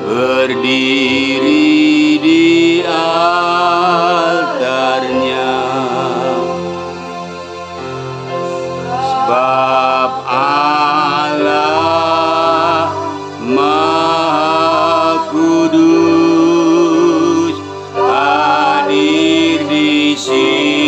berdiri di altarnya, sebab Allah Maha Kudus hadir di sini.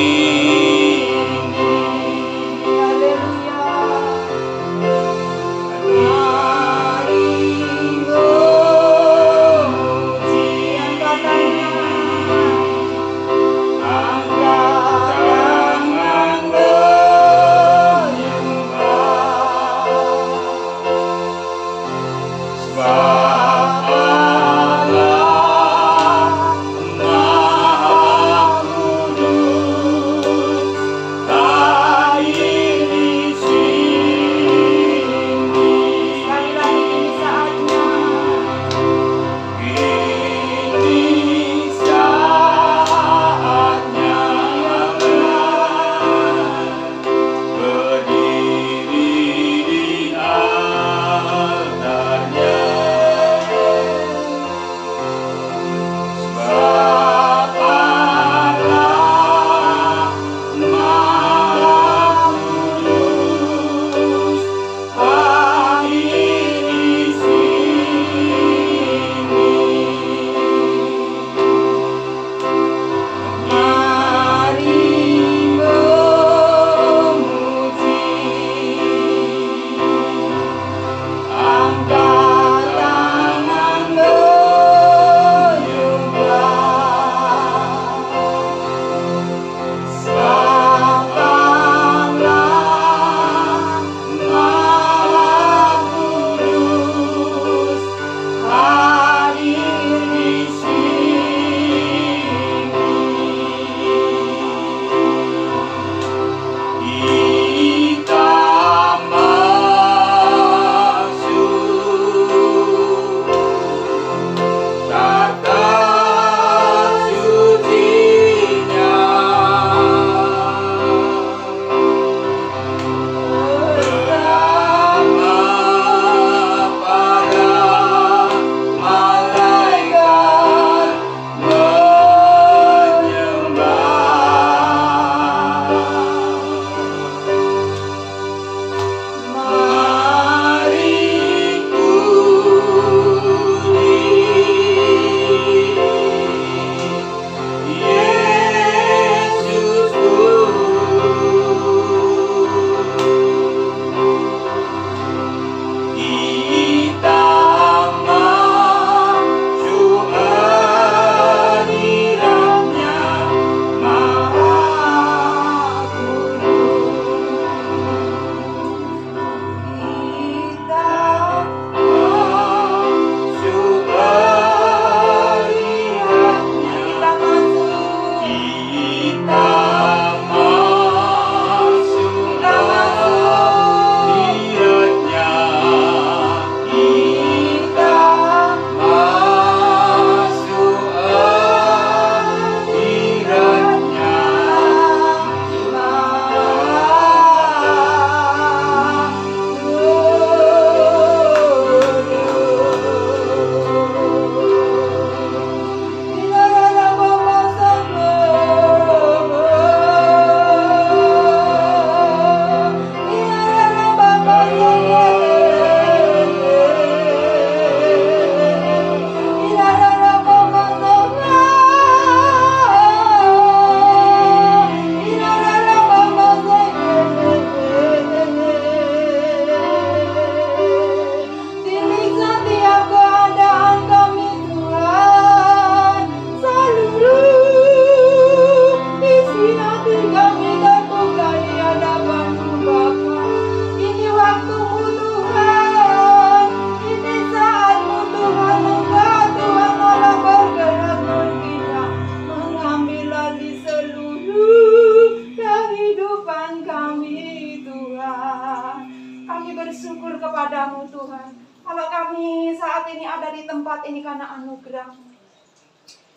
kepadamu Tuhan. Kalau kami saat ini ada di tempat ini karena anugerah-Mu.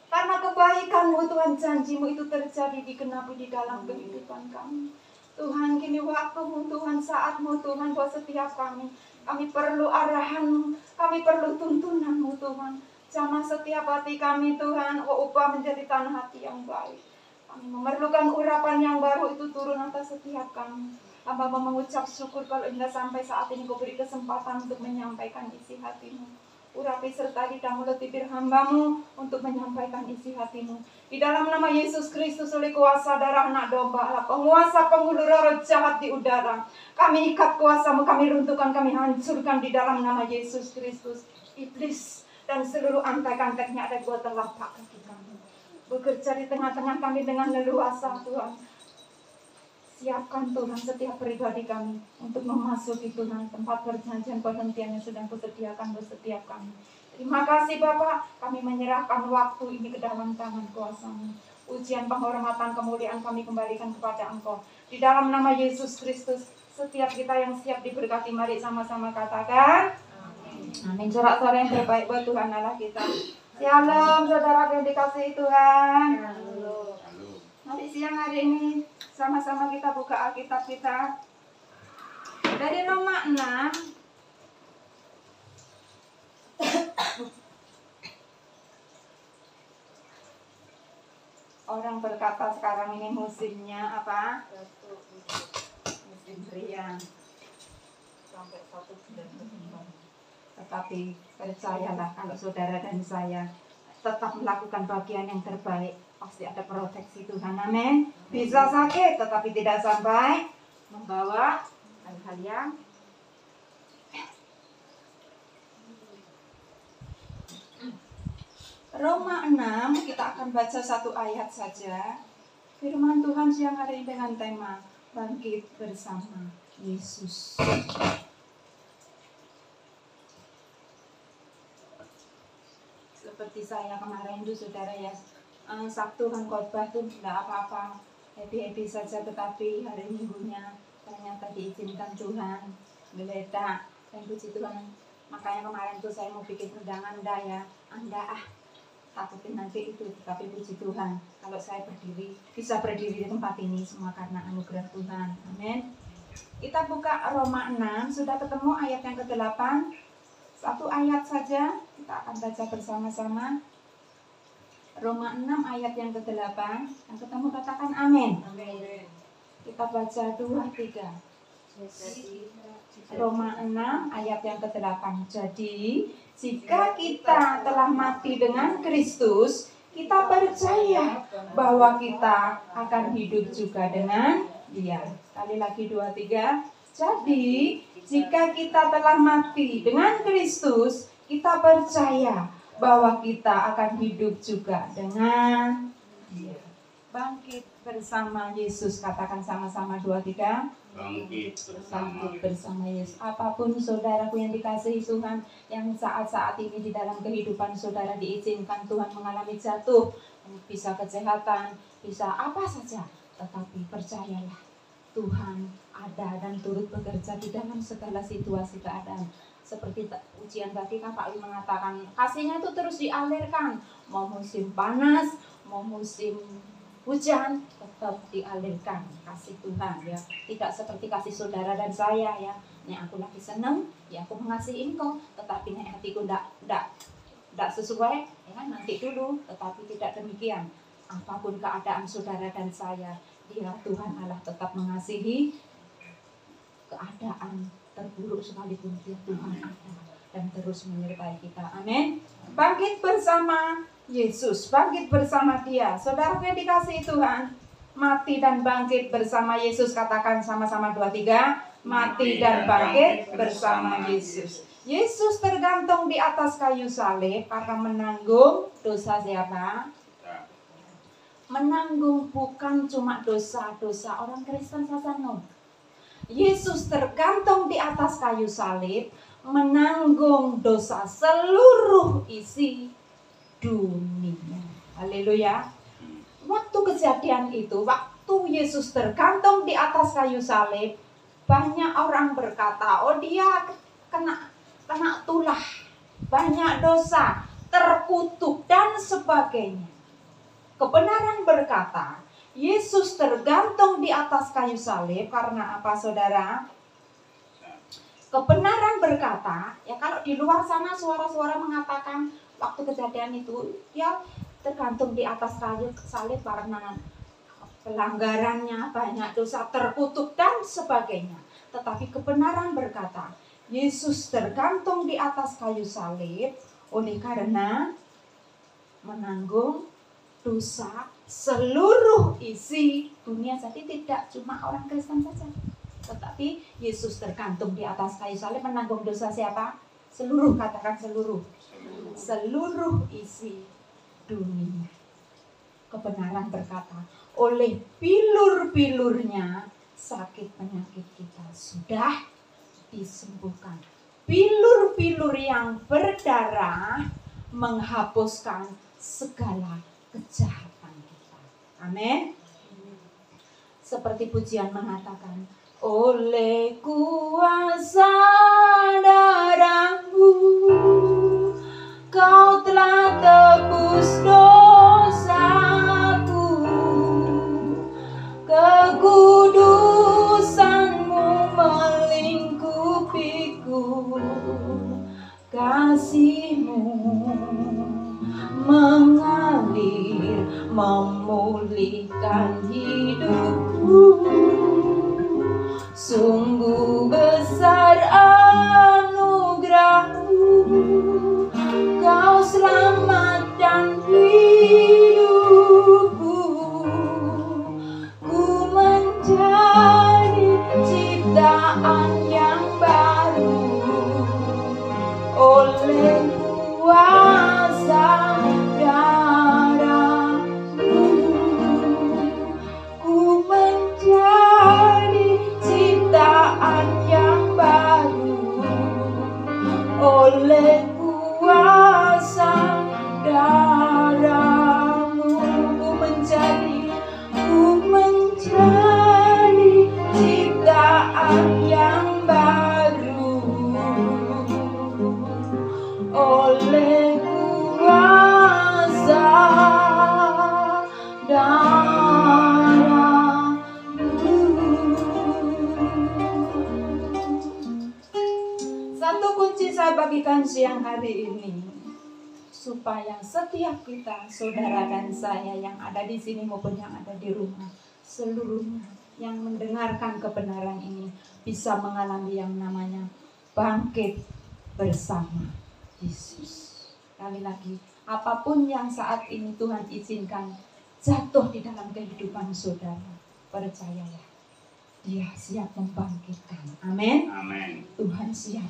Karena kebaikan-Mu Tuhan, janji-Mu itu terjadi digenapi di dalam kehidupan kami. Tuhan, kini waktu-Mu Tuhan, saat-Mu Tuhan buat setiap kami. Kami perlu arahan-Mu, kami perlu tuntunan-Mu Tuhan. Jamah setiap hati kami Tuhan, ubah menjadi tanah hati yang baik. Kami memerlukan urapan yang baru itu turun atas setiap kami. Hamba mengucap syukur kalau hingga sampai saat ini Kau beri kesempatan untuk menyampaikan isi hati-Mu. Urapi serta lidah mulut bibir hamba-Mu untuk menyampaikan isi hati-Mu. Di dalam nama Yesus Kristus oleh kuasa darah anak domba Allah, penguasa penghulu roh jahat di udara. Kami ikat kuasa-Mu, kami runtuhkan, kami hancurkan di dalam nama Yesus Kristus. Iblis dan seluruh antek-anteknya ada buat telapak kaki kami. Bekerja di tengah-tengah kami dengan leluasa Tuhan. Siapkan Tuhan setiap pribadi kami untuk memasuki Tuhan tempat perjanjian perhentian yang sedang Kau sediakan buat setiap kami. Terima kasih Bapak, kami menyerahkan waktu ini ke dalam tangan kuasa-Mu. Ujian penghormatan kemuliaan kami kembalikan kepada Engkau. Di dalam nama Yesus Kristus, setiap kita yang siap diberkati, mari sama-sama katakan amin. Sorak-sorai yang terbaik buat Tuhan Allah kita. Shalom saudara yang dikasihi Tuhan. Mari siang hari ini sama-sama kita buka Alkitab kita dari Roma 6. Orang berkata sekarang ini musimnya apa? Musim riang. Sampai 1 bulan berkembang. Tetapi percayalah kalau saudara dan saya tetap melakukan bagian yang terbaik, pasti ada proteksi Tuhan. Amin. Bisa sakit tetapi tidak sampai membawa hal-hal yang Roma 6, kita akan baca satu ayat saja. Firman Tuhan siang hari ini dengan tema bangkit bersama Yesus. Seperti saya kemarin itu saudara ya, Sabtu kan khotbah tuh tidak apa-apa, happy-happy saja, tetapi hari Minggunya ternyata diizinkan Tuhan geledak dan puji Tuhan. Makanya kemarin tuh saya mau bikin undangan Anda takutin nanti itu, tapi puji Tuhan kalau saya bisa berdiri di tempat ini semua karena anugerah Tuhan. Amin. Kita buka Roma 6, sudah ketemu ayat yang ke-8. Satu ayat saja kita akan baca bersama-sama. Roma 6 ayat yang ke-8. Yang ketemu katakan amin. Amin. Kita baca 2, 3. Roma 6 ayat yang ke-8. Jadi jika kita telah mati dengan Kristus, kita percaya bahwa kita akan hidup juga dengan Dia. Sekali lagi 2, 3. Jadi jika kita telah mati dengan Kristus, kita percaya bahwa kita akan hidup juga dengan Dia. Bangkit bersama Yesus, katakan sama-sama 2, 3. Bangkit bersama Yesus. Apapun saudaraku yang dikasihi Tuhan, yang saat-saat ini di dalam kehidupan saudara diizinkan Tuhan mengalami jatuh, bisa kesehatan, bisa apa saja, tetapi percayalah Tuhan ada dan turut bekerja di dalam segala situasi keadaan. Seperti ujian tadi kan Pak Wi mengatakan, kasihnya itu terus dialirkan, mau musim panas, mau musim hujan, tetap dialirkan kasih Tuhan ya. Tidak seperti kasih saudara dan saya ya. Nih aku lagi seneng, ya aku mengasihi engkau, tetapi nih hatiku tidak sesuai, ya nanti dulu. Tetapi tidak demikian. Apapun keadaan saudara dan saya, Dia Tuhan Allah tetap mengasihi. Keadaan terburuk sekalipun Dia Tuhan ada dan terus menyertai kita. Amin. Bangkit bersama Yesus, bangkit bersama Dia. Saudara yang dikasihi Tuhan, mati dan bangkit bersama Yesus. Katakan sama-sama 2, 3. Mati dan bangkit bersama Yesus. Yesus tergantung di atas kayu salib karena menanggung dosa siapa? Menanggung bukan cuma dosa-dosa orang Kristen saja, no. Yesus tergantung di atas kayu salib, menanggung dosa seluruh isi dunia. Haleluya. Waktu kejadian itu, waktu Yesus tergantung di atas kayu salib, banyak orang berkata, oh dia kena tulah, banyak dosa, terkutuk dan sebagainya. Kebenaran berkata, Yesus tergantung di atas kayu salib karena apa saudara? Kebenaran berkata, ya kalau di luar sana suara-suara mengatakan waktu kejadian itu, ya tergantung di atas kayu salib karena pelanggarannya banyak, dosa terkutuk dan sebagainya. Tetapi kebenaran berkata, Yesus tergantung di atas kayu salib oleh karena menanggung dosa seluruh isi dunia. Jadi tidak cuma orang Kristen saja, tetapi Yesus tergantung di atas kayu salib menanggung dosa siapa? Seluruh, katakan seluruh. Seluruh isi dunia. Kebenaran berkata, oleh pilur-pilurnya sakit penyakit kita sudah disembuhkan. Pilur-pilur yang berdarah menghapuskan segala kejahatan kita. Amin. Seperti pujian mengatakan, oleh kuasa darah-Mu Kau telah tebus dosaku, kekudusan-Mu melingkupiku, kasih-Mu mengalir memulihkan hidupku. Sungguh besar anugerah-Mu, Kau selamatkan hidupku. Ku menjadi ciptaan yang baru oleh kuasa darah-Mu. Ku menjadi ciptaan yang baru oleh kuasa darah-Mu. Ku menjadi ciptaan yang baru oleh kuasa darah-Mu. Satu kunci saya bagikan siang hari ini, supaya setiap kita, saudara dan saya yang ada di sini maupun yang ada di rumah, seluruhnya yang mendengarkan kebenaran ini bisa mengalami yang namanya bangkit bersama Yesus. Sekali lagi, apapun yang saat ini Tuhan izinkan jatuh di dalam kehidupan saudara, percayalah, Dia siap membangkitkan. Amin. Amin. Tuhan siap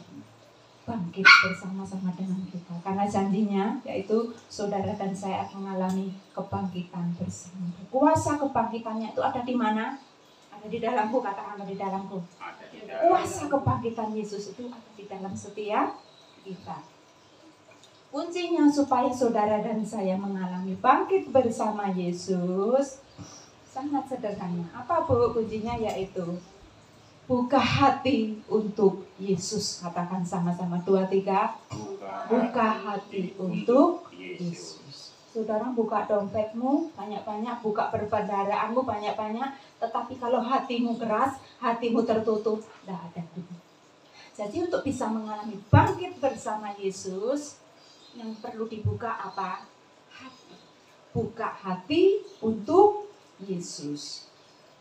bangkit bersama-sama dengan kita, karena janjinya yaitu saudara dan saya akan mengalami kebangkitan bersama. Kuasa kebangkitannya itu ada di mana? Ada di dalamku, katakan ada di dalamku. Kuasa kebangkitan Yesus itu ada di dalam setiap kita. Kuncinya supaya saudara dan saya mengalami bangkit bersama Yesus sangat sederhana. Apa Bu kuncinya? Yaitu buka hati untuk Yesus. Katakan sama-sama 2, 3. Buka hati untuk Yesus. Saudara buka dompetmu banyak-banyak, buka perbendaharaanmu banyak-banyak, tetapi kalau hatimu keras, hatimu tertutup, tidak ada gunanya. Jadi untuk bisa mengalami bangkit bersama Yesus, yang perlu dibuka apa? Hati. Buka hati untuk Yesus.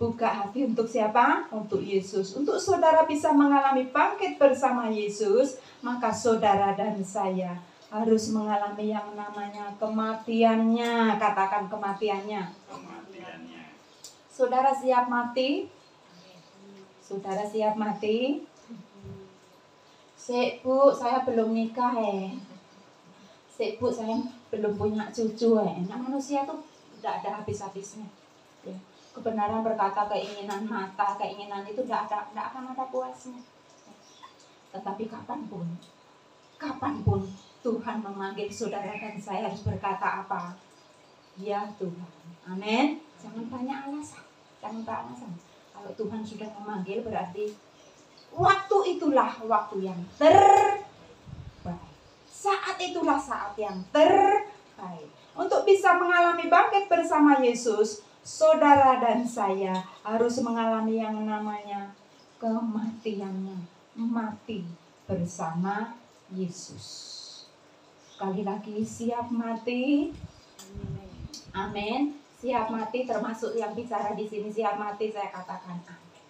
Buka hati untuk siapa? Untuk Yesus. Untuk saudara bisa mengalami bangkit bersama Yesus, maka saudara dan saya harus mengalami yang namanya kematiannya. Katakan kematiannya. Kematiannya. Saudara siap mati? Saudara siap mati? Sik Bu, saya belum nikah Sik Bu, saya belum punya cucu Nah, manusia tuh tidak ada habis-habisnya. Ya. Kebenaran berkata keinginan mata, keinginan itu tidak akan ada puasnya. Tetapi kapanpun Tuhan memanggil saudara dan saya harus berkata apa? Ya Tuhan. Amin. Jangan banyak alasan. Kalau Tuhan sudah memanggil berarti waktu itulah waktu yang terbaik. Saat itulah saat yang terbaik. Untuk bisa mengalami bangkit bersama Yesus, saudara dan saya harus mengalami yang namanya kematiannya. mati bersama Yesus. Sekali lagi, siap mati? Amin. Siap mati, termasuk yang bicara di sini siap mati, saya katakan amin.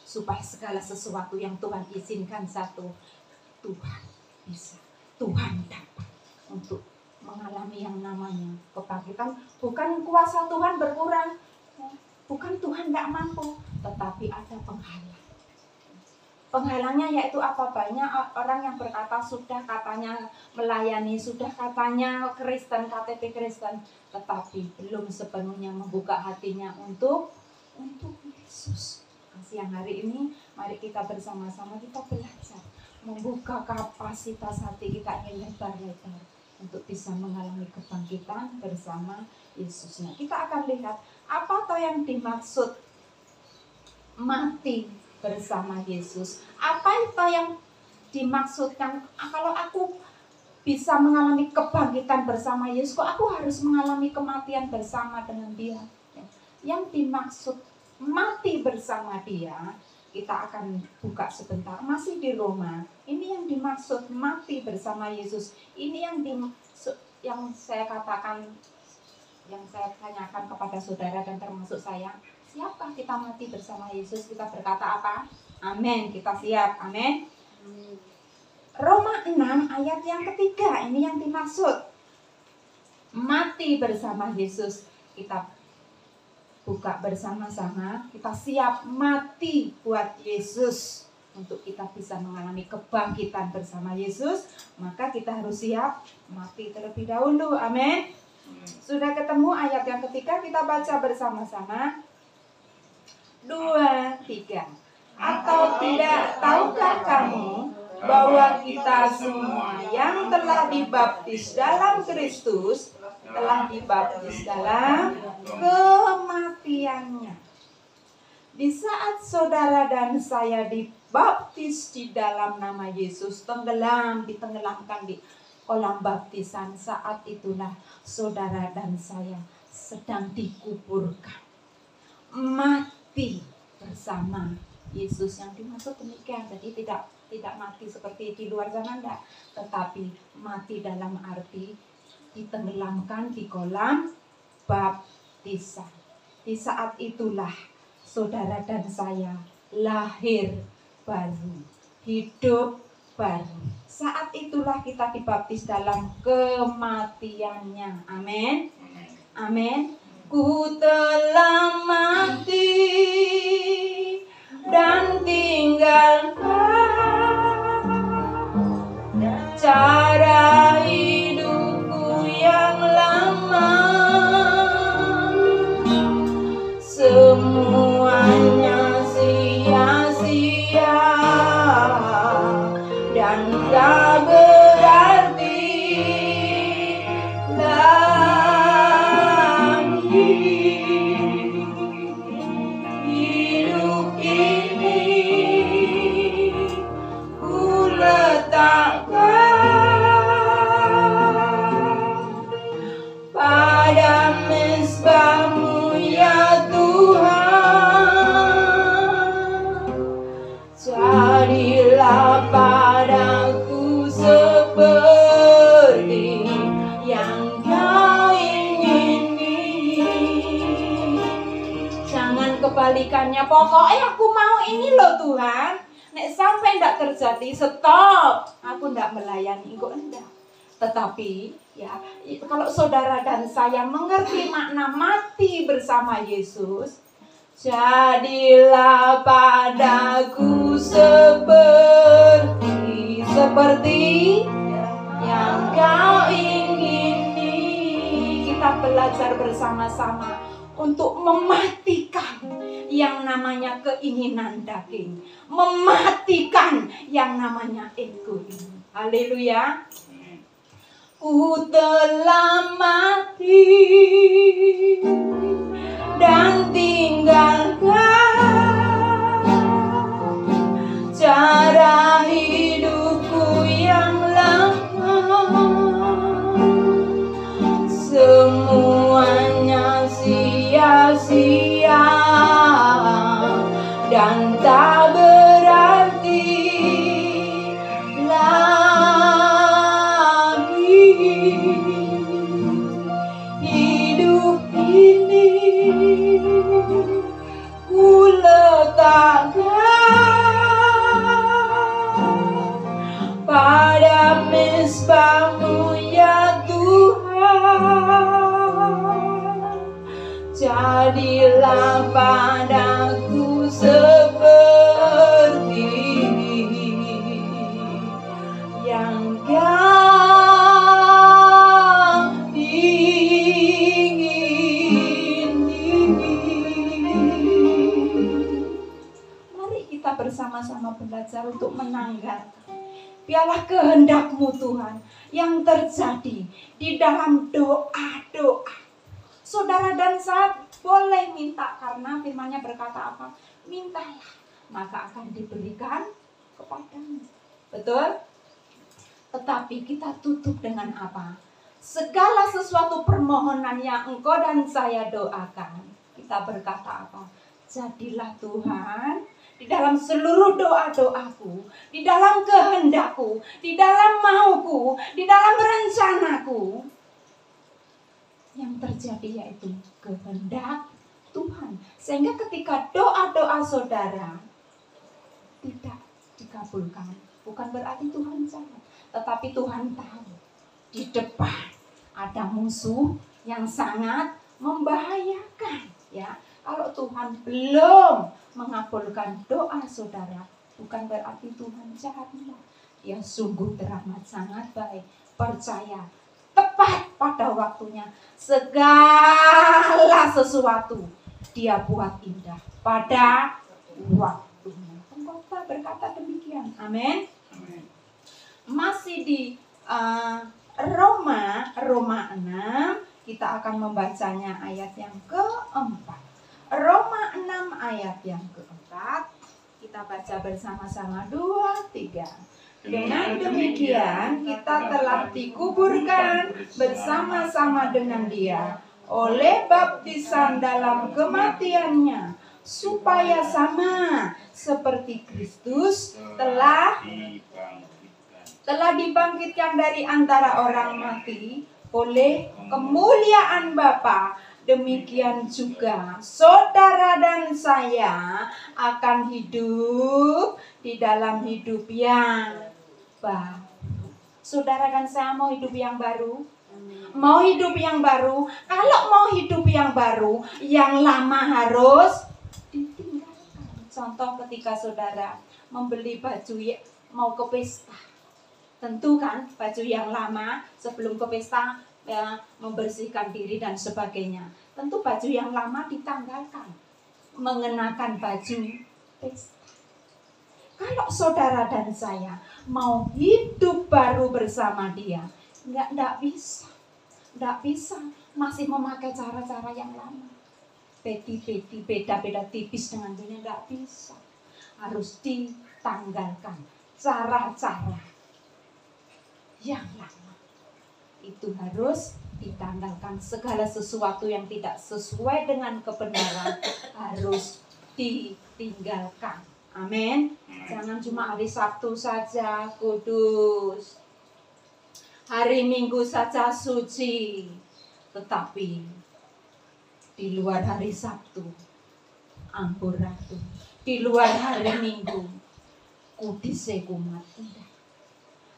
Supaya segala sesuatu yang Tuhan izinkan, satu, Tuhan bisa, Tuhan dapat untuk mengalami yang namanya kebangkitan. Bukan kuasa Tuhan berkurang, bukan Tuhan tidak mampu, tetapi ada penghalang. Penghalangnya yaitu apa? Banyak orang yang berkata sudah katanya melayani, sudah katanya Kristen, KTP Kristen, tetapi belum sepenuhnya membuka hatinya untuk Yesus. Siang hari ini mari kita bersama-sama kita belajar membuka kapasitas hati kita yang lebar-lebar untuk bisa mengalami kebangkitan bersama Yesus. Nah, kita akan lihat apa toh yang dimaksud mati bersama Yesus. Apa itu yang dimaksudkan kalau aku bisa mengalami kebangkitan bersama Yesus, kok aku harus mengalami kematian bersama dengan Dia? Yang dimaksud mati bersama Dia, kita akan buka sebentar, masih di Roma. Ini yang dimaksud mati bersama Yesus. Ini yang saya katakan, yang saya tanyakan kepada saudara dan termasuk saya, siapkah kita mati bersama Yesus? Kita berkata apa? Amin, kita siap. Amin. Roma 6 ayat yang ketiga, ini yang dimaksud mati bersama Yesus. Kita buka bersama-sama, kita siap mati buat Yesus. Untuk kita bisa mengalami kebangkitan bersama Yesus, maka kita harus siap mati terlebih dahulu. Amin. Sudah ketemu ayat yang ketiga, kita baca bersama-sama. 2, 3. Atau tidak tahukah kamu bahwa kita semua yang telah dibaptis dalam Kristus telah dibaptis dalam kematiannya. Di saat saudara dan saya dibaptis di dalam nama Yesus, ditenggelamkan di kolam baptisan, saat itulah saudara dan saya sedang dikuburkan, mati bersama Yesus. Yang dimaksud demikian, jadi tidak mati seperti di luar sana, enggak, tetapi mati dalam arti ditenggelamkan di kolam baptisan. Di saat itulah saudara dan saya lahir baru, hidup baru. Saat itulah kita dibaptis dalam kematiannya. Amin. Amin. Ku telah mati dan tinggalkan cara hidupku yang lama. Semuanya sia-sia dan tak berarti lagi. Hidup ini ku letakkan pada mezbah-Mu ya Tuhan. Jadilah padaku seperti yang Kau ingini. Jangan kebalikannya, pokoknya aku mau ini loh Tuhan. Nek sampai ndak terjadi, stop. Aku ndak melayani, kok enggak. Tetapi ya, kalau saudara dan saya mengerti makna mati bersama Yesus, jadilah padaku seperti yang Kau ingini. Kita belajar bersama-sama untuk mematikan yang namanya keinginan daging, mematikan yang namanya ego ini. Haleluya. Ku telah mati dan tinggalkan cara hidupku yang lama. Semuanya sia-sia dan tak berarti Hidup ini ku letakkan pada mezbah-Mu ya Tuhan. Jadilah padaku seperti yang Kau ingini. Mari kita bersama-sama belajar untuk menanggalkan biarlah kehendak-Mu Tuhan yang terjadi di dalam doa-doa. Saudara dan saya boleh minta karena firman-Nya berkata apa? Mintalah, maka akan diberikan kepadamu. Betul? Tetapi kita tutup dengan apa? Segala sesuatu permohonan yang engkau dan saya doakan, kita berkata apa? Jadilah Tuhan di dalam seluruh doa-doaku, di dalam kehendakku, di dalam mauku, di dalam rencanaku. Yang terjadi yaitu kehendak Tuhan. Sehingga ketika doa-doa saudara tidak dikabulkan, bukan berarti Tuhan jahat, tetapi Tuhan tahu di depan ada musuh yang sangat membahayakan. Ya, kalau Tuhan belum mengabulkan doa saudara, bukan berarti Tuhan jahat. Dia sungguh teramat sangat baik. Percaya, tepat pada waktunya segala sesuatu Dia buat indah pada waktunya. Pengkhotbah berkata demikian. Amin. Masih di Roma 6, kita akan membacanya ayat yang keempat. Roma 6 ayat yang keempat, kita baca bersama-sama 2, 3. Dengan demikian kita telah dikuburkan bersama-sama dengan Dia oleh baptisan dalam kematiannya, supaya sama seperti Kristus telah dibangkitkan dari antara orang mati oleh kemuliaan Bapa, demikian juga saudara dan saya akan hidup di dalam hidup yang baru. Saudara dan saya mau hidup yang baru? Mau hidup yang baru? Kalau mau hidup yang baru, yang lama harus ditinggalkan. Contoh ketika saudara membeli baju mau ke pesta. Tentu kan baju yang lama sebelum ke pesta ya, membersihkan diri dan sebagainya. Tentu baju yang lama ditanggalkan, mengenakan baju pesta. Kalau saudara dan saya mau hidup baru bersama Dia, enggak bisa masih memakai cara-cara yang lama. Peti-peti beda-beda tipis dengan dunia, enggak bisa. Harus ditanggalkan cara-cara yang lama. Itu harus ditanggalkan. Segala sesuatu yang tidak sesuai dengan kebenaran harus ditinggalkan. Amin. Jangan cuma hari Sabtu saja kudus, hari Minggu saja suci, tetapi di luar hari Sabtu amburadul, di luar hari Minggu kudise kumat.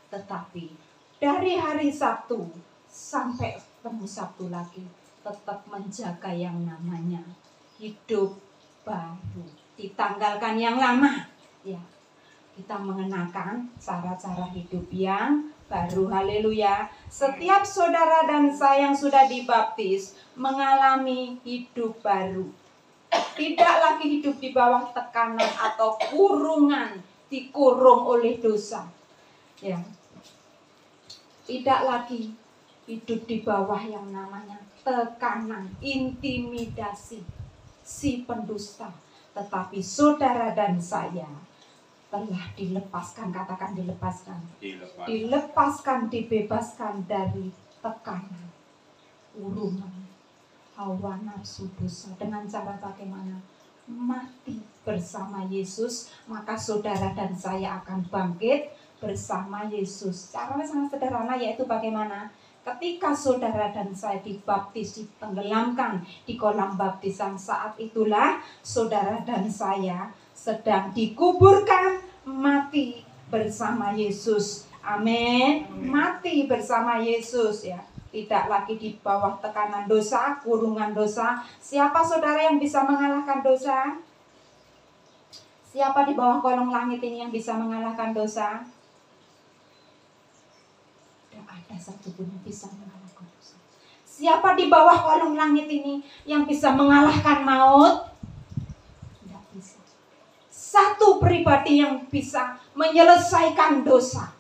Tetapi dari hari Sabtu sampai ketemu Sabtu lagi tetap menjaga yang namanya hidup baru. Ditanggalkan yang lama, ya. Kita mengenakan cara-cara hidup yang baru. Haleluya. Setiap saudara dan saya yang sudah dibaptis mengalami hidup baru. Tidak lagi hidup di bawah tekanan atau kurungan, dikurung oleh dosa. Ya. Tidak lagi hidup di bawah yang namanya tekanan, intimidasi si pendusta. Tetapi saudara dan saya telah dilepaskan, katakan dilepaskan. Dilepaskan, dibebaskan dari tekanan, urungan, hawa nafsu dosa. Dengan cara bagaimana? Mati bersama Yesus, maka saudara dan saya akan bangkit bersama Yesus. Caranya sangat sederhana, yaitu bagaimana? ketika saudara dan saya dibaptis, ditenggelamkan di kolam baptisan, saat itulah saudara dan saya sedang dikuburkan, mati bersama Yesus. Amin. Mati bersama Yesus ya. Tidak lagi di bawah tekanan dosa, kurungan dosa. Siapa saudara yang bisa mengalahkan dosa? Siapa di bawah kolong langit ini yang bisa mengalahkan dosa? Tidak ada satupun yang bisa mengalahkan dosa. Siapa di bawah kolong langit ini yang bisa mengalahkan maut? Tidak bisa. Satu pribadi yang bisa menyelesaikan dosa.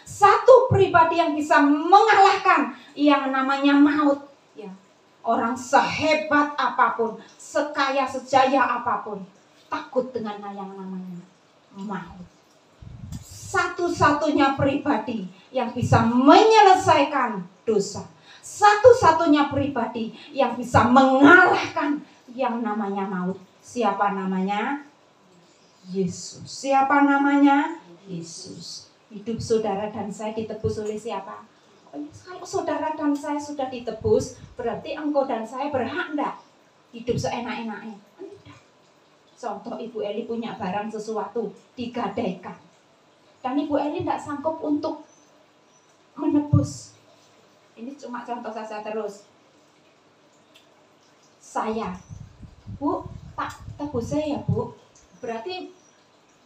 Satu pribadi yang bisa mengalahkan yang namanya maut. Ya. Orang sehebat apapun, sekaya sejaya apapun, takut dengan yang namanya maut. Satu-satunya pribadi yang bisa menyelesaikan dosa. Satu-satunya pribadi yang bisa mengalahkan yang namanya maut. Siapa namanya? Yesus. Siapa namanya? Yesus. Hidup saudara dan saya ditebus oleh siapa? Kalau saudara dan saya sudah ditebus, berarti engkau dan saya berhak enggak hidup seenak-enaknya? Enggak. Contoh, Ibu Eli punya barang sesuatu, digadaikan. Dan Ibu Eli enggak sanggup untuk menebus. Ini cuma contoh saja terus. Saya, Bu, tak tebus saya ya Bu. Berarti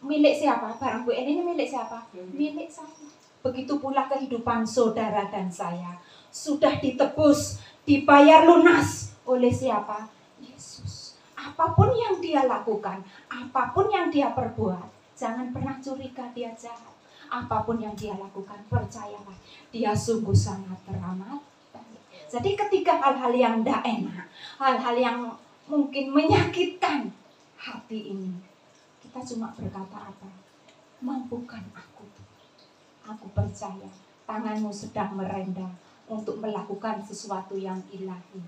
milik siapa? Barang Bu Eli ini milik siapa? Milik saya. Begitu pula kehidupan saudara dan saya. Sudah ditebus, dibayar lunas oleh siapa? Yesus. Apapun yang dia lakukan, apapun yang dia perbuat, jangan pernah curiga dia jahat. Apapun yang dia lakukan, percayalah, dia sungguh sangat teramat baik. Jadi ketika hal-hal yang tidak enak, hal-hal yang mungkin menyakitkan hati ini, kita cuma berkata apa? Mampukan aku. Aku percaya tanganmu sedang merendah untuk melakukan sesuatu yang ilahi,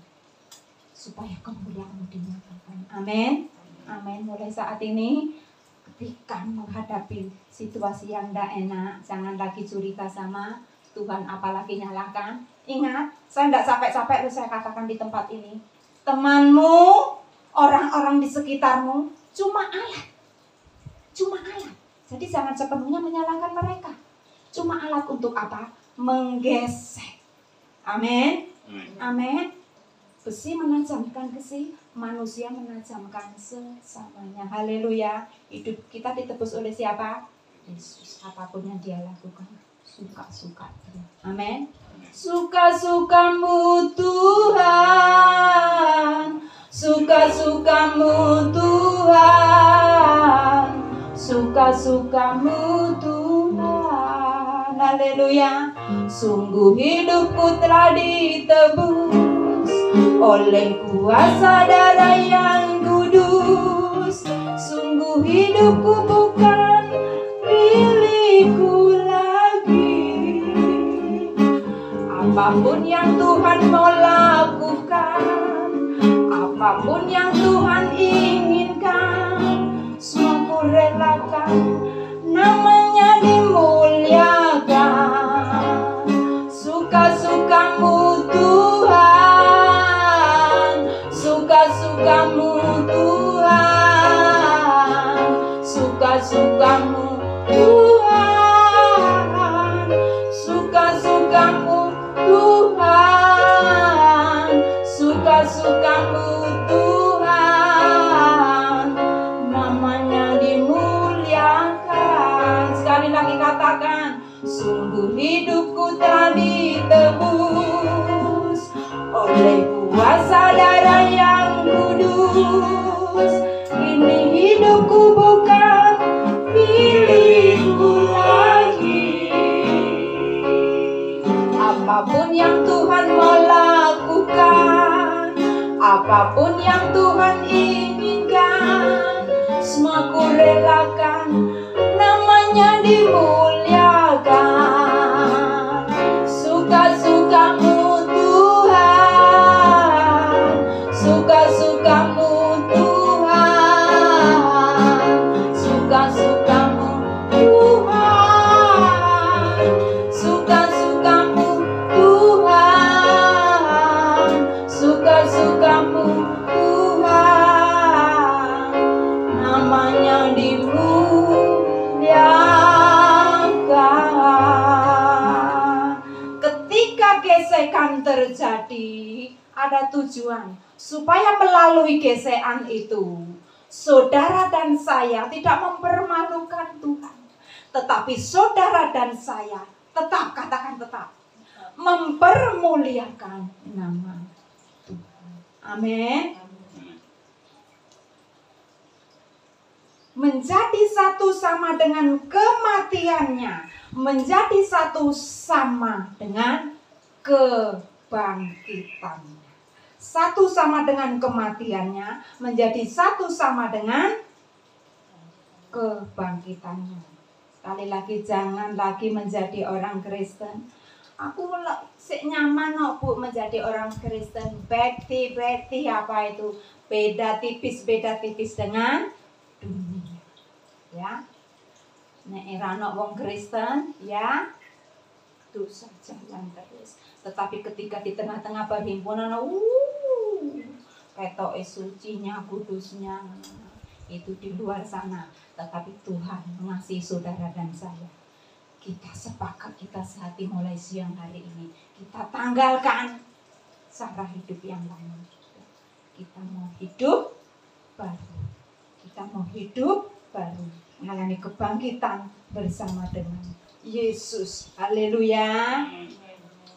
supaya kemuliaan-Mu dinyatakan. Amin. Amin. Mulai saat ini, ketika menghadapi situasi yang tidak enak, jangan lagi curiga sama Tuhan, apalagi nyalakan. Ingat, saya tidak capek-capek loh saya katakan di tempat ini. Temanmu, orang-orang di sekitarmu, cuma alat. Cuma alat. Jadi jangan sepenuhnya menyalahkan mereka. Cuma alat untuk apa? Menggesek. Amin. Amin. Besi menajamkan besi, manusia menajamkan sesamanya. Haleluya. Hidup kita ditebus oleh siapa? Yesus. Apapun yang dia lakukan, suka-suka dia. Amin. Suka-sukamu Tuhan, suka-sukamu Tuhan, suka-sukamu Tuhan. Haleluya. Sungguh hidupku telah ditebus oleh kuasa darah yang kudus. Sungguh hidupku bukan milikku lagi. Apapun yang Tuhan mau lakukan, apapun yang Tuhan inginkan, semua ku relakan, namanya dimuliakan. Suka-sukamu Tuhan, suka-sukamu Tuhan, suka-sukamu Tuhan, suka-sukamu Tuhan, suka-sukamu Tuhan, namanya dimuliakan. Sekali lagi katakan, sungguh hidupku telah ditebus oleh kuasa darah yang kudus. Kini hidupku bukan milikku lagi. Apapun yang Tuhan mau lakukan, apapun yang Tuhan inginkan, semua ku relakan, namanya dimuliakan. Suka-sukamu Tuhan, suka-sukamu Tuhan, suka-sukamu Tuhan, suka-sukamu Tuhan, ketika gesekan terjadi, ada tujuan supaya melalui gesekan itu saudara dan saya tidak mempermalukan Tuhan, tetapi saudara dan saya tetap, katakan tetap, mempermuliakan nama Tuhan. Amin. Menjadi satu sama dengan kematiannya, menjadi satu sama dengan kebangkitannya. Satu sama dengan kematiannya, menjadi satu sama dengan kebangkitannya. Sekali lagi, jangan lagi menjadi orang Kristen. Aku sik nyaman kok Bu menjadi orang Kristen. Beti apa itu? Beda tipis dengan dunia. Ya. Nek ora ana wong Kristen, ya dosa jalan terus. Tetapi ketika di tengah-tengah perhimpunan, ketoke sucinya, kudusnya, itu di luar sana. Tetapi Tuhan mengasihi saudara dan saya. Kita sepakat, kita sehati mulai siang hari ini. Kita tanggalkan cara hidup yang lama. Kita mau hidup baru. Kita mau hidup baru. Mengalami kebangkitan bersama dengan Yesus. Haleluya.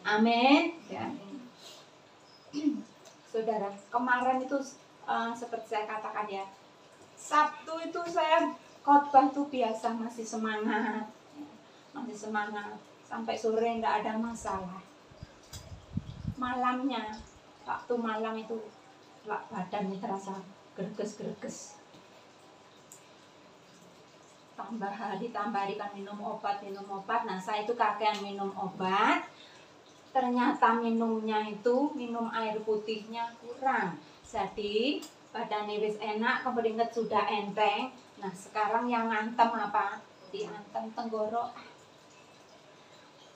Amin. Ya. Saudara, kemarin itu seperti saya katakan ya, Sabtu itu saya khotbah tuh biasa, masih semangat. Sampai sore enggak ada masalah. Malamnya, waktu malam itu badannya terasa greges. Ditambah minum obat. Nah, saya itu kakean minum obat. Ternyata minum air putihnya kurang. Jadi badannya wis enak, keringet sudah enteng. Nah, sekarang yang ngantem apa? Diantem tenggorok.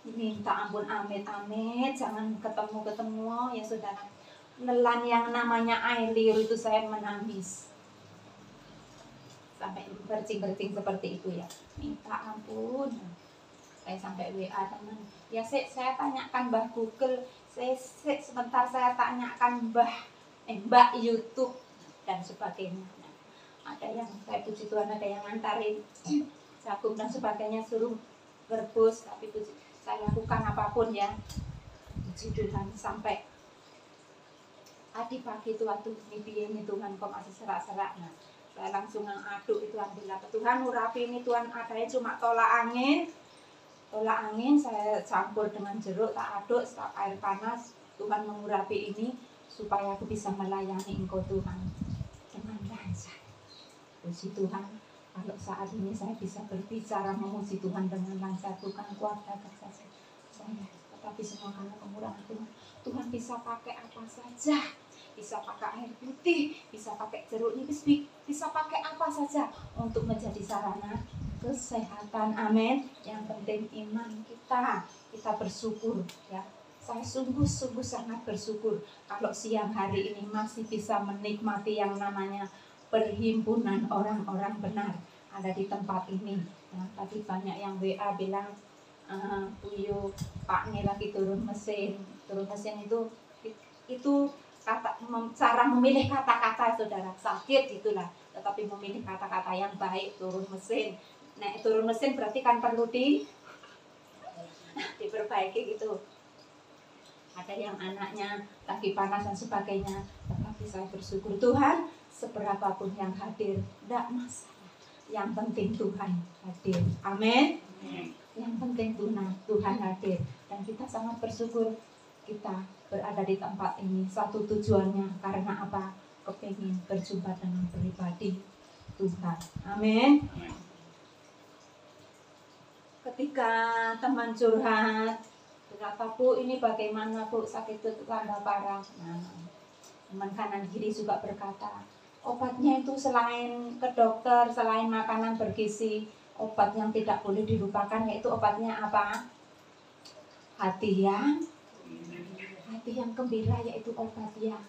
Minta ampun, amit-amit, jangan ketemu ya saudara. Nelan yang namanya air liur itu saya menangis. Sampai bercing seperti itu ya. Minta ampun. Saya sampai WA teman. Ya saya tanyakan Mbah Google. Sebentar saya tanyakan Mbak YouTube dan sebagainya. Nah, ada yang saya puji Tuhan, ada yang ngantarin jagung dan sebagainya, suruh berbus, tapi saya lakukan apapun ya. Puji Tuhan, sampai tadi pagi itu waktu ini Tuhan kok masih serak-serak. Nah, saya langsung aduk itu, alhamdulillah Tuhan urapi ini Tuhan, adanya cuma tolak angin saya campur dengan jeruk, tak aduk air panas. Tuhan mengurapi ini supaya aku bisa melayani Engkau Tuhan dengan lancar. Puji Tuhan, kalau saat ini saya bisa berbicara memuji Tuhan dengan lancar, Tuhan kuatkan saja saya. Tetapi semua karena kemurahan Tuhan. Tuhan bisa pakai apa saja. Bisa pakai air putih, bisa pakai jeruk nipis, bisa pakai apa saja untuk menjadi sarana kesehatan. Amin. Yang penting iman kita bersyukur ya. Saya sungguh sangat bersyukur kalau siang hari ini masih bisa menikmati yang namanya perhimpunan orang-orang benar ada di tempat ini. Nah, tadi banyak yang WA bilang, Puyo, Pak ini lagi turun mesin itu cara memilih kata-kata saudara, sakit itulah, tetapi memilih kata-kata yang baik. Turun mesin, nah turun mesin berarti kan perlu diperbaiki gitu. Ada yang anaknya lagi panas dan sebagainya, tetapi saya bersyukur Tuhan, seberapapun yang hadir tidak masalah, yang penting Tuhan hadir. Amin. Yang penting Tuhan hadir, dan kita sangat bersyukur kita berada di tempat ini. Satu tujuannya karena apa? Kepingin berjumpa dengan pribadi Tuhan. Amin. Ketika teman curhat, berkata, Bu, ini bagaimana Bu, sakit itu tambah parah. Nah, teman kanan kiri juga berkata, obatnya itu selain ke dokter, selain makanan bergizi, obat yang tidak boleh dilupakan yaitu obatnya apa? Hati yang gembira, yaitu obat yang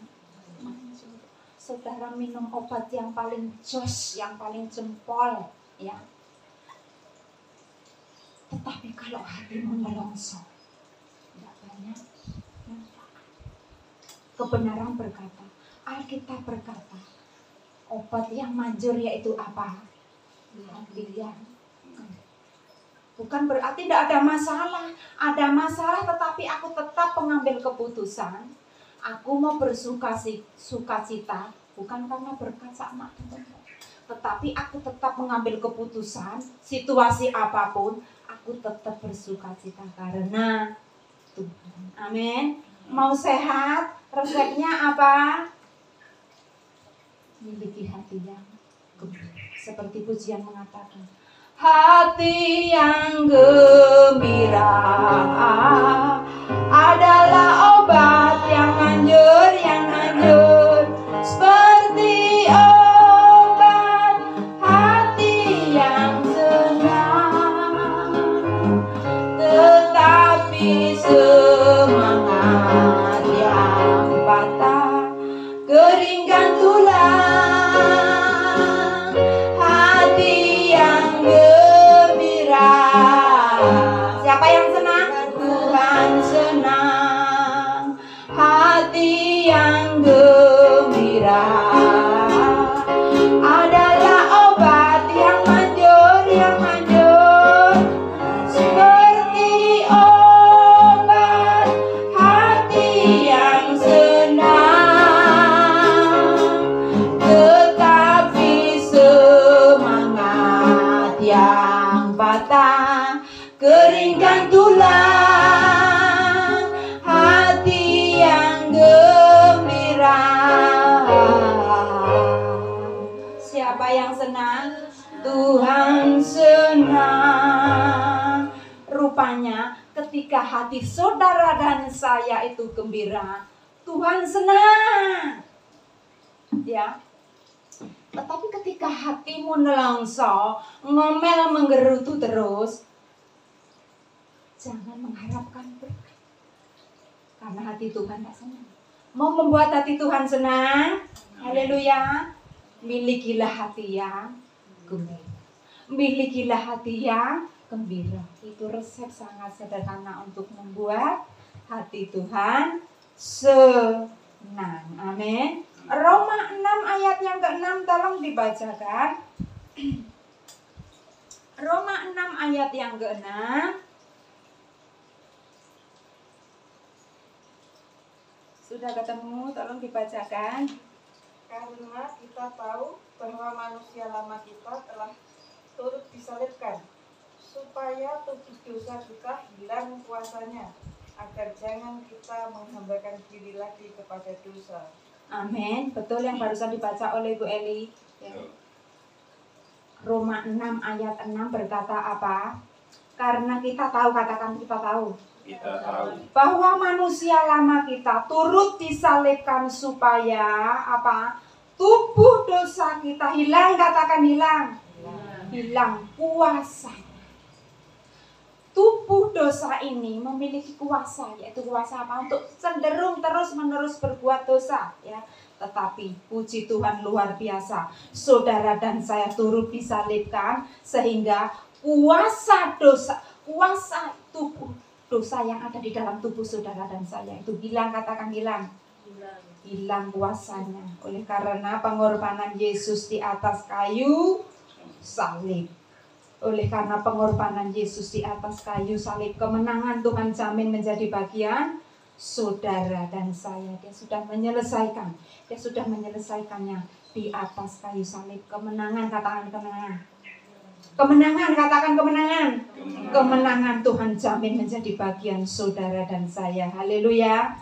manjur. Saudara minum obat yang paling jos, yang paling jempol ya. Tetapi kalau hatimu melongso, tidak banyak Kebenaran berkata, Alkitab berkata, obat yang manjur yaitu apa? Pilihan. Bukan berarti tidak ada masalah. Ada masalah tetapi aku tetap mengambil keputusan. Aku mau bersukacita bukan karena berkat sama teman-teman, tetapi aku tetap mengambil keputusan. Situasi apapun aku tetap bersukacita karena Tuhan. Amin. Mau sehat, resepnya apa? Miliki hati yang gembira. Seperti pujian mengatakan, hati yang gembira adalah obat yang anjur, seperti obat hati yang senang, tetapi semangat yang patah keringkan tulang. Hati yang gembira, siapa yang senang? Tuhan senang. Hati yang gembira adalah obat yang manjur, seperti obat hati yang senang, tetapi semangat yang patah keringkan tulang. Hati yang gembira, siapa yang senang? Tuhan senang. Rupanya ketika hati saudara dan saya itu gembira, Tuhan senang. Ya. Tetapi ketika hatimu nelongso, ngomel menggerutu terus, jangan mengharapkan berkat. Karena hati Tuhan tak senang. Mau membuat hati Tuhan senang? Haleluya. Milikilah hati yang gembira. Milikilah hati yang gembira. Itu resep sangat sederhana untuk membuat hati Tuhan senang. Amin. Roma 6 ayat yang ke-6 tolong dibacakan. Roma 6 ayat yang ke-6. Sudah ketemu, tolong dibacakan. Karena kita tahu bahwa manusia lama kita telah turut disalibkan, supaya tubuh dosa kita hilang kuasanya, agar jangan kita menghambakan diri lagi kepada dosa. Amin. Betul yang barusan dibaca oleh Bu Eli. Ya. Roma 6 ayat 6 berkata apa? Karena kita tahu, katakan kita tahu. Kita tahu Bahwa manusia lama kita turut disalibkan supaya apa? Tubuh dosa kita hilang, katakan hilang. Hilang kuasa. Tubuh dosa ini memiliki kuasa, yaitu kuasa apa? Untuk cenderung terus-menerus berbuat dosa, ya. Tetapi puji Tuhan luar biasa, saudara dan saya turut disalibkan sehingga kuasa dosa, kuasa tubuh dosa yang ada di dalam tubuh saudara dan saya itu hilang, katakan hilang. Hilang kuasanya oleh karena pengorbanan Yesus di atas kayu salib. Oleh karena pengorbanan Yesus di atas kayu salib, kemenangan Tuhan jamin menjadi bagian saudara dan saya. Dia sudah menyelesaikannya di atas kayu salib. Kemenangan, katakan kemenangan. Kemenangan, katakan kemenangan. Kemenangan Tuhan jamin menjadi bagian saudara dan saya. Haleluya.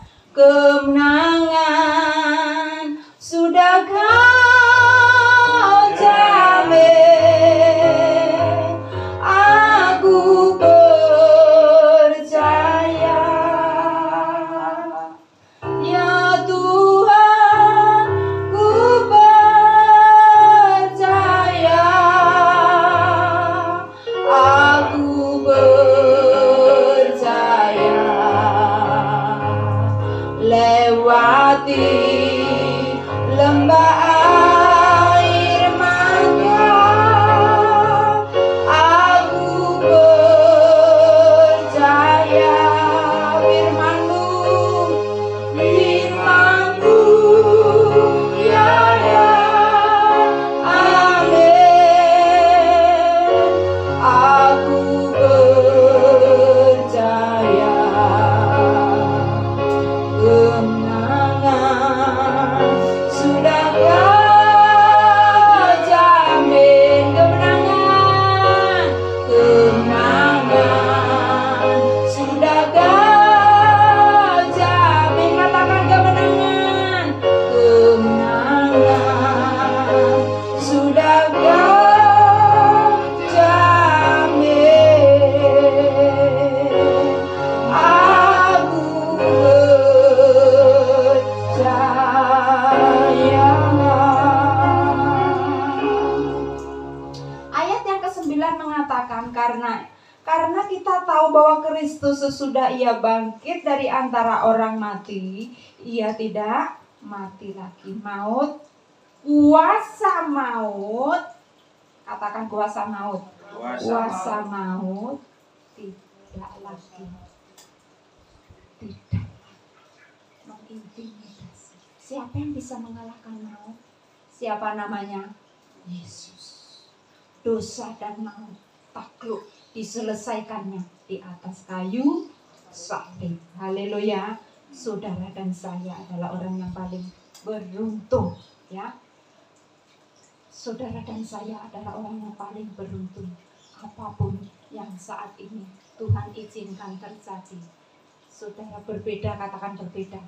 Kemenangan sudah kau jamin. Aku percaya, ya Tuhan, ku percaya. Aku percaya, lewati lembah air mata, aku percaya firman-Mu, firman sesudah ia bangkit dari antara orang mati, ia tidak mati lagi. Maut, kuasa maut, katakan kuasa maut. Kuasa maut tidak lagi mengintimidasi. Siapa yang bisa mengalahkan maut? Siapa namanya? Yesus. Dosa dan maut takluk diselesaikannya di atas kayu salib. Haleluya. Saudara dan saya adalah orang yang paling beruntung, ya. Saudara dan saya adalah orang yang paling beruntung. Apapun yang saat ini Tuhan izinkan terjadi, saudara berbeda, katakan berbeda.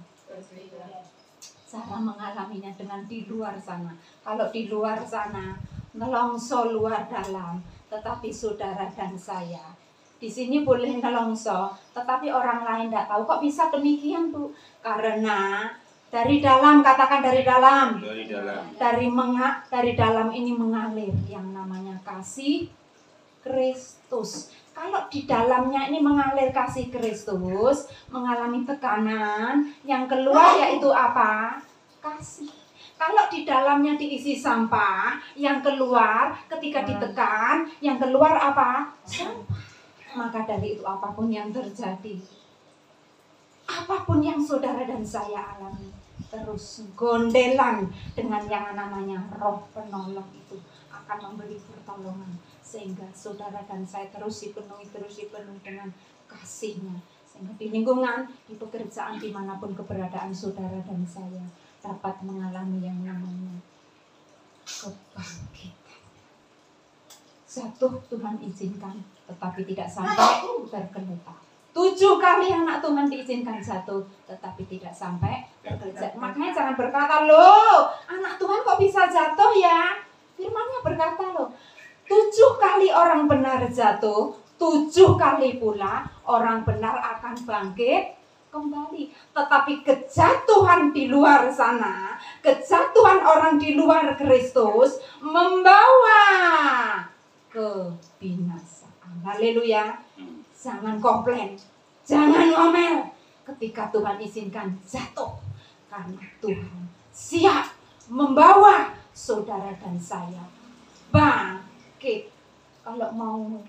Cara mengalaminya dengan di luar sana. Kalau di luar sana nelongso luar dalam, tetapi saudara dan saya di sini boleh nelongso, tetapi orang lain tidak tahu. Kok bisa demikian, Bu? Karena dari dalam, katakan dari dalam. Dari dalam ini mengalir yang namanya kasih Kristus. Kalau di dalamnya ini mengalir kasih Kristus, mengalami tekanan, yang keluar yaitu apa? Kasih. Kalau di dalamnya diisi sampah, yang keluar ketika ditekan, yang keluar apa? Sampah. Maka dari itu apapun yang terjadi, apapun yang saudara dan saya alami, terus gondelan dengan yang namanya Roh Penolong itu akan memberi pertolongan, sehingga saudara dan saya terus dipenuhi dengan kasih-Nya, sehingga di lingkungan, di pekerjaan, dimanapun keberadaan saudara dan saya dapat mengalami yang namanya kebangkitan. Jatuh Tuhan izinkan, tetapi tidak sampai tergeletak. 7 kali anak Tuhan diizinkan jatuh, tetapi tidak sampai tergeletak. Makanya jangan berkata, loh, anak Tuhan kok bisa jatuh ya? Firman-Nya berkata loh, 7 kali orang benar jatuh, 7 kali pula orang benar akan bangkit kembali. Tetapi kejatuhan di luar sana, kejatuhan orang di luar Kristus membawa kebinasaan. Haleluya. Jangan komplain, jangan ngomel ketika Tuhan izinkan jatuh, karena Tuhan siap membawa saudara dan saya bangkit. Kalau mau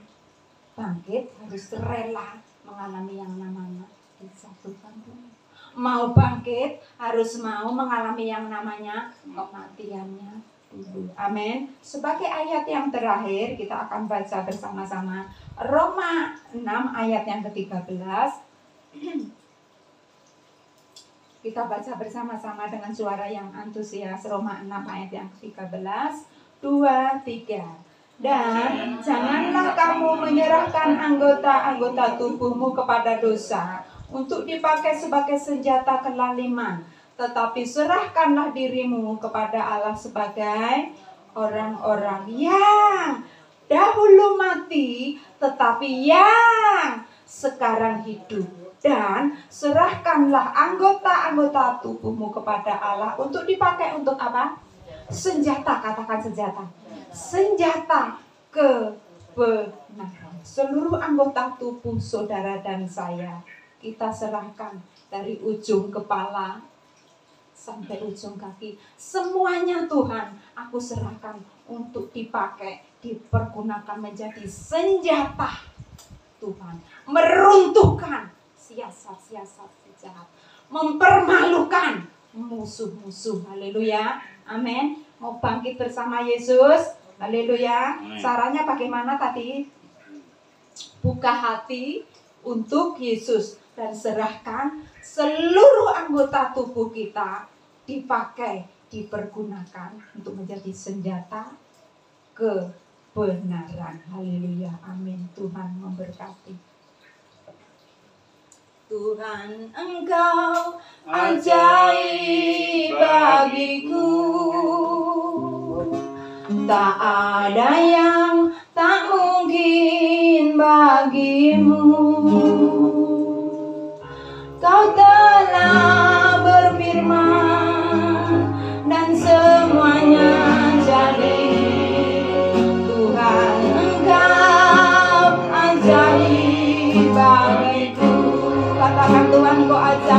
bangkit harus rela mengalami yang namanya dijatuhkan dulu. Mau bangkit harus mau mengalami yang namanya kematiannya dulu. Amin. Sebagai ayat yang terakhir kita akan baca bersama-sama Roma 6 ayat yang ke-13. Kita baca bersama-sama dengan suara yang antusias. Roma 6 ayat yang ke-13. 2, 3. Dan janganlah kamu menyerahkan anggota-anggota tubuhmu kepada dosa untuk dipakai sebagai senjata kelaliman, tetapi serahkanlah dirimu kepada Allah sebagai orang-orang yang dahulu mati, tetapi yang sekarang hidup. Dan serahkanlah anggota-anggota tubuhmu kepada Allah untuk dipakai untuk apa? Senjata, katakan senjata. Senjata kebenaran. Seluruh anggota tubuh saudara dan saya kita serahkan dari ujung kepala sampai ujung kaki. Semuanya Tuhan aku serahkan untuk dipakai, dipergunakan menjadi senjata Tuhan. Meruntuhkan siasat-siasat jahat, mempermalukan musuh-musuh. Haleluya. Amin. Mau bangkit bersama Yesus. Haleluya. Caranya bagaimana tadi? Buka hati untuk Yesus dan serahkan seluruh anggota tubuh kita dipakai, dipergunakan untuk menjadi senjata kebenaran. Haleluya. Amin. Tuhan memberkati. Tuhan, Engkau ajaib bagiku, tak ada yang tak mungkin bagimu. Kau telah berfirman dan semuanya jadi. Tuhan, Engkau ajaib bagiku,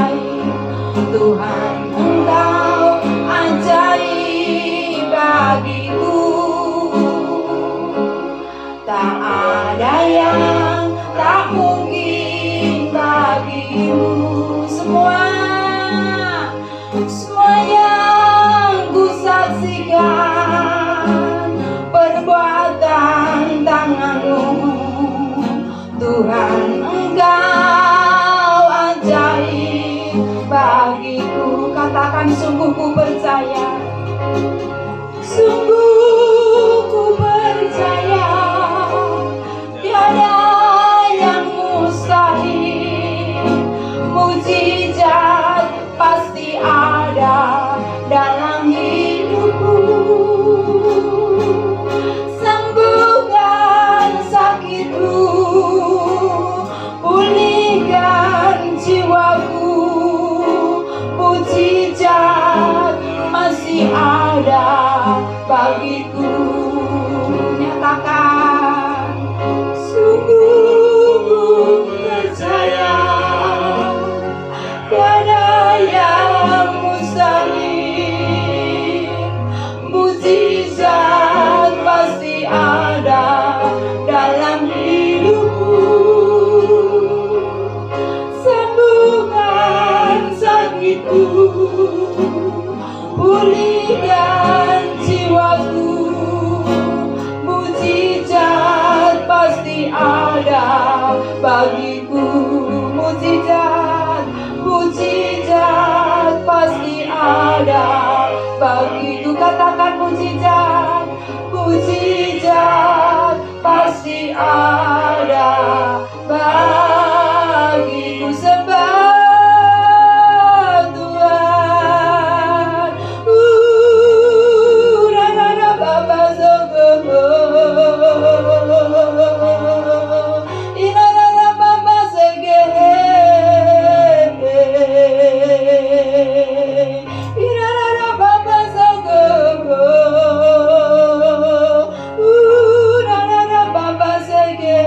ajaib. Tuhan Engkau ajaib bagiku. Tak ada yang tak mungkin bagimu. Semua yang ku saksikan perbuatan tanganmu. Tuhan Engkau ajaib bagiku. Katakan sungguh ku percaya. Sungguh ku percaya. Tiada yang mustahil. Mujizat pasti ada dalam hidupku. Sembuhkan sakitku, pulihkan jiwaku. Mujizat masih ada bagiku. Nyatakan, sungguh percaya. Tiada yang mustahil. Mujizat pasti ada dalam hidupku. Sembuhkan sakitku, pulihkan jiwaku. Mujizat pasti ada bagiku. Mujizat pasti ada bagiku. Katakan mujizat pasti ada bagiku. Sebab Tuhan rana baba sogo inana baba sege inana baba sogo rana baba sege.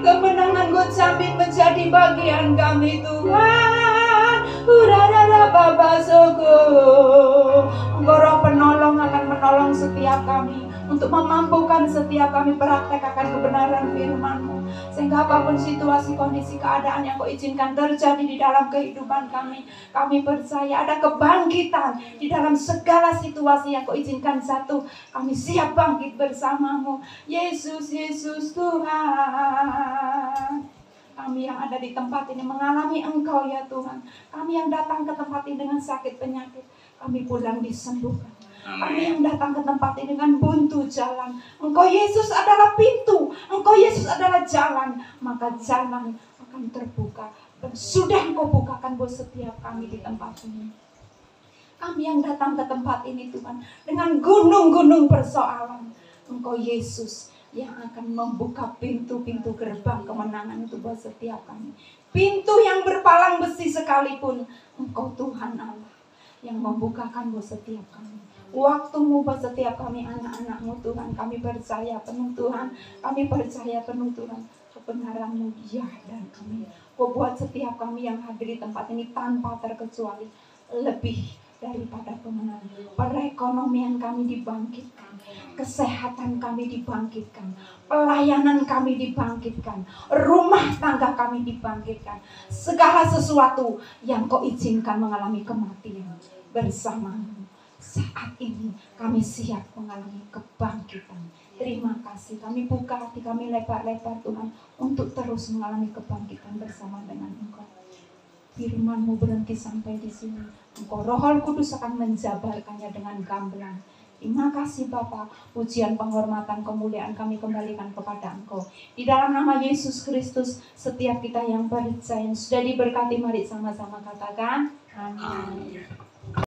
Kemenangan God Summit menjadi bagian kami Tuhan. Rana baba sogo. Engkau Roh penolong akan menolong setiap kami untuk memampukan setiap kami praktek akan kebenaran firman-Mu. Sehingga apapun situasi, kondisi, keadaan yang Kau izinkan terjadi di dalam kehidupan kami percaya ada kebangkitan di dalam segala situasi yang Kau izinkan. Satu, kami siap bangkit bersama-Mu. Yesus, Yesus Tuhan. Kami yang ada di tempat ini mengalami Engkau ya Tuhan. Kami yang datang ke tempat ini dengan sakit penyakit, kami pulang disembuhkan. Kami yang datang ke tempat ini dengan buntu jalan, Engkau Yesus adalah pintu, Engkau Yesus adalah jalan, maka jalan akan terbuka. Dan sudah Engkau bukakan buat setiap kami di tempat ini. Kami yang datang ke tempat ini Tuhan dengan gunung-gunung persoalan, Engkau Yesus yang akan membuka pintu-pintu gerbang kemenangan itu buat setiap kami. Pintu yang berpalang besi sekalipun, Engkau Tuhan Allah yang membukakan buat setiap kami. Waktu-Mu buat setiap kami anak-anak-Mu Tuhan. Kami percaya penuh Tuhan. Kami percaya penuh Tuhan. Kebenaran-Mu ya dan amin. Kau buat setiap kami yang hadir di tempat ini tanpa terkecuali lebih daripada kemenangan. Perekonomian kami dibangkitkan, kesehatan kami dibangkitkan, pelayanan kami dibangkitkan, rumah tangga kami dibangkitkan. Segala sesuatu yang Kau izinkan mengalami kematian bersama-Mu, saat ini kami siap mengalami kebangkitan. Terima kasih, kami buka hati kami lebar-lebar Tuhan untuk terus mengalami kebangkitan bersama dengan Engkau. Firman-Mu berhenti sampai di sini. Engkau Roh Kudus akan menjabarkannya dengan gamblang. Terima kasih Bapa. Pujian, penghormatan, kemuliaan kami kembalikan kepada Engkau. Di dalam nama Yesus Kristus, setiap kita yang percaya sudah diberkati, mari sama-sama katakan amin.